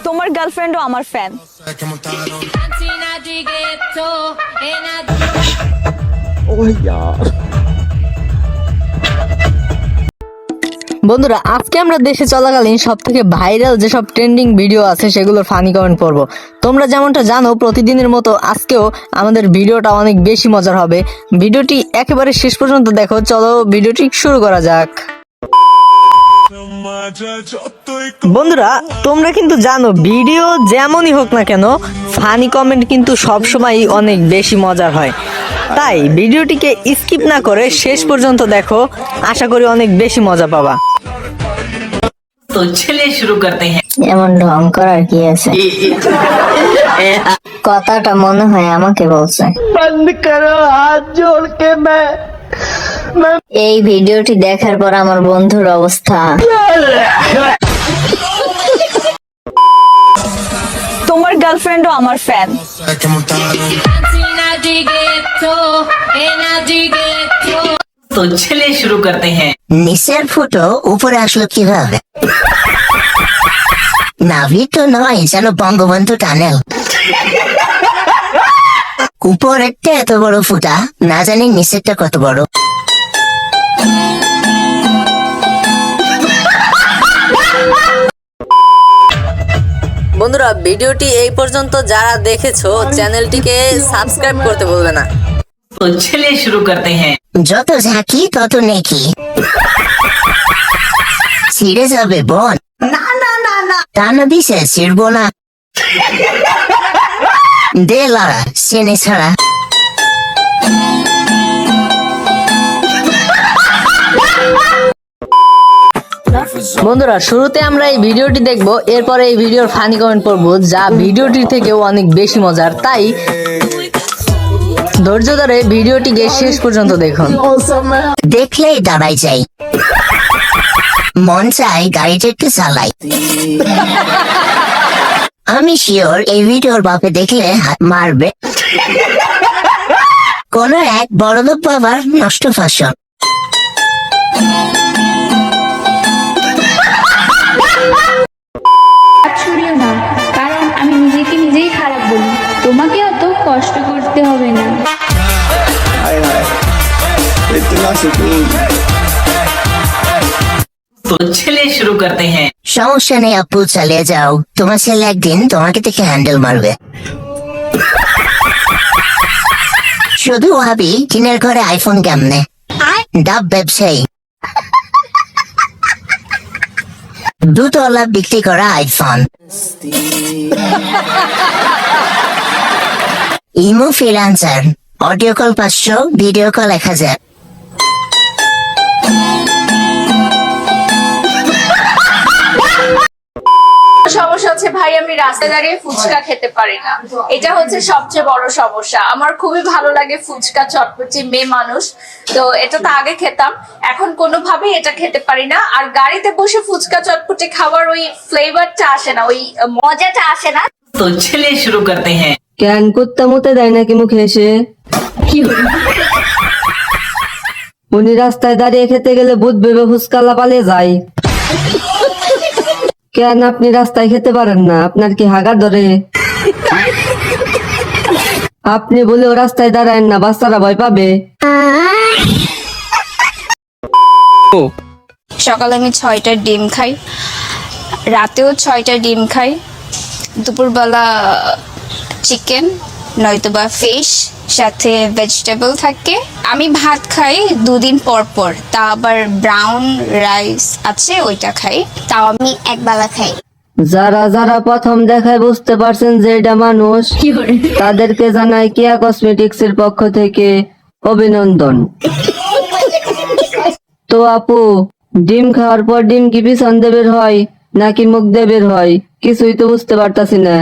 তোমার গার্লফ্রেন্ডও আমার ফ্যান। বন্ধুরা, আজকে আমরা দেশে চলাকালীন সব থেকে ভাইরাল যেসব ট্রেন্ডিং ভিডিও আছে সেগুলোর ফানি কমেন্ট পড়বো। তোমরা যেমনটা জানো, প্রতিদিনের মতো আজকেও আমাদের ভিডিওটা অনেক বেশি মজার হবে। ভিডিওটি একেবারে শেষ পর্যন্ত দেখো। চলো ভিডিওটি শুরু করা যাক। বন্ধুরা, তোমরা কিন্তু জানো ভিডিও যেমনই হোক না কেন, ফানি কমেন্ট কিন্তু সবসময় অনেক বেশি মজার হয়। তাই ভিডিওটিকে স্কিপ না করে শেষ পর্যন্ত দেখো, আশা করি অনেক বেশি মজা পাবা। তো চলিয়ে শুরু করতে হ্যাঁ। এমন ঢং করার কি আছে? কথাটা মনে হয় আমাকে বলছে। बंद करो हाथ जोड़ के मैं এই ভিডিওটি দেখার পর আমার বন্ধুর অবস্থা। তোমার গার্লফ্রেন্ডও আমার ফ্যান। তো চলিয়ে শুরু করতে হ্যাঁ। নিচের ফুটো উপরে আসলো কিভাবে? নাভি তো নয়, যেন বঙ্গবন্ধু টানেল। উপরেরটা এত বড় ফুটা, না জানি নিচেরটা কত বড়। বন্ধুরা, ভিডিওটি এই পর্যন্ত যারা দেখেছো, চ্যানেলটিকে সাবস্ক্রাইব করতে ভুলবে না। তো চলিয়ে শুরু করতে হ্যাঁ। যত ঝাঁকি তত নেকি। ছিঁড়ে যাবে বোন। না না না না, টানা দিছে ছিড়বো না। দে লড়া চেনে ছাড়া। বন্ধুরা, শুরুতে আমরা এই ভিডিওটি দেখবো, এরপরে এই ভিডিওর ফানি কমেন্ট পড়বো, যা ভিডিওটি থেকেও অনেক বেশি মজার। তাই ধৈর্য ধরে ভিডিওটিকে শেষ পর্যন্ত দেখুন। দেখলেই দাঁড়াই যাই, মন চাই গাড়িটা একটু চালাই। আমি শিওর এই ভিডিওর বাপে দেখলে হাত মারবে। কোন এক বড়লোক বাবার নষ্ট ফসল। ছড়িও না, কারণ আমি নিজেকে নিজেই খারাপ বলি। তোমাকে অত কষ্ট করতে হবে না। তো চলিয়ে শুরু করতে হ্যাঁ। সমস্যা নেই আপু, চালিয়ে যাও। তোমার ছেলে একদিন তোমাকে দেখে হ্যান্ডেল মারবে। শুধু ভাবি টিনের ঘরে আইফোন কেমনে। ডাব ব্যবসায়ী, দুতলা বিক্রি করা iPhone. Imo freelancer, audio call 500, video call 1000। সমস্যা হচ্ছে ভাই, আমি রাস্তায় দাঁড়িয়ে ফুচকা খেতে পারি না। এটা হচ্ছে সবচেয়ে বড় সমস্যা। আমার খুবই ভালো লাগে ফুচকা, চটপটি, মেয়ে মানুষ তো এটা তো আগে খেতাম, এখন কোনোভাবেই এটা খেতে পারি না। আর গাড়িতে বসে ফুচকা চটপটি খাওয়ার ওই ফ্লেভারটা আসে না, ওই মজাটা আসে না। তো চলিয়ে শুরু করতে হ্যাঁ। ক্যান কুত্তা মুতে দেয় নাকি মুখে এসে? উনি রাস্তায় দাঁড়িয়ে খেতে গেলে ভূত ভেবে ফুসকালা পালিয়ে যায়। কেন আপনি রাস্তায় খেতে পারেন না? আপনার কি হাগা ধরে? আপনি বলেও রাস্তায় দাঁড়ায়েন না, বাচ্চারা ভয় পাবে। সকালে আমি 6টা ডিম খাই, রাতেও 6টা ডিম খাই, দুপুরবেলা চিকেন নয়তোবা ফিশ, সাথে ভেজিটেবল থাকে। আমি ভাত খাই 2 দিন পর পর, তা আবার ব্রাউন রাইস আছে ওইটা খাই, তাও আমি একবেলা খাই। যারা যারা প্রথম দেখায় বুঝতে পারছেন যে এটা মানুষ, তাদেরকে জানাই কিয়া কসমেটিক্স এর পক্ষ থেকে অভিনন্দন। তো আপু, ডিম খাওয়ার পর ডিম কি পিছন দেবের হয় নাকি মুখ দেবের হয়? কিছুই তো বুঝতে পারতাছি না।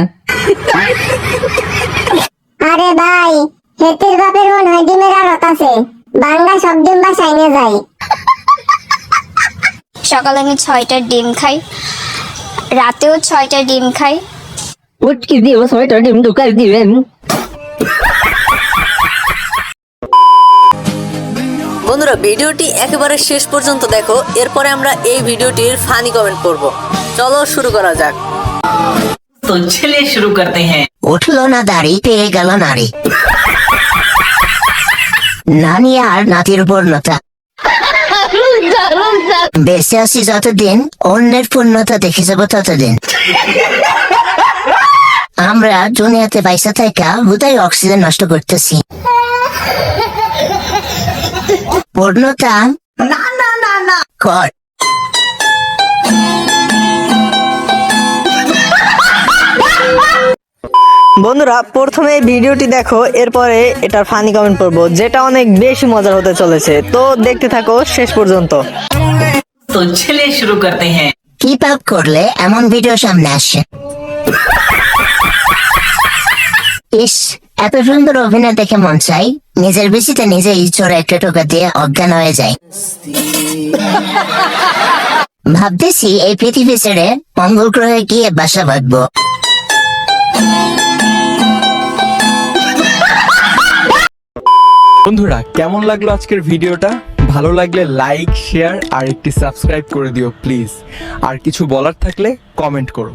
আরে ভাই, হেতির বাপের মন হয় ডিমের আড়ত আছে, বাংলা সব ডিম বাসায় নিয়ে যাই। সকালে আমি 6টা ডিম খাই, রাতেও 6টা ডিম খাই। উটকি দিয়ে 6টা ডিম ঢুকাই দিবেন। বন্ধুরা ভিডিওটি একেবারে শেষ পর্যন্ত দেখো, এরপরে আমরা এই ভিডিওটির ফানি কমেন্ট করব। চলো শুরু করা যাক। तो चलिए शुरू करते हैं। উঠলো না দাড়ি, পেয়ে গেল নারী। নানি আর নাতির পূর্ণতা। বেঁচে আছি যতদিন, অন্যের পূর্ণতা দেখে যাবো ততদিন। আমরা দুনিয়াতে পয়সা থাকা হুদাই অক্সিজেন নষ্ট করতেছি। পূর্ণতা না না না না কর। বন্ধুরা প্রথমে এই ভিডিওটি দেখো, এরপরে এটার ফানি কমেন্ট করব, যেটা অনেক বেশি মজার হতে চলেছে। তো দেখতে থাকো শেষ পর্যন্ত। तो चलिए शुरू करते हैं। কি পাপ করলে এমন ভিডিও সামনে আসে? ইস, এত সুন্দর অভিনয় দেখে মন চাই নিজের বেশিতে নিজেই চোরা একটা টোকা দিয়ে অজ্ঞান হয়ে যায়। ভাবতেছি এই পৃথিবী ছেড়ে মঙ্গল গ্রহে গিয়ে বাসা বাঁধবো। বন্ধুরা কেমন লাগলো আজকের ভিডিওটা? ভালো লাগলে লাইক, শেয়ার আর একটি সাবস্ক্রাইব করে দিও প্লিজ। আর কিছু বলার থাকলে কমেন্ট করো।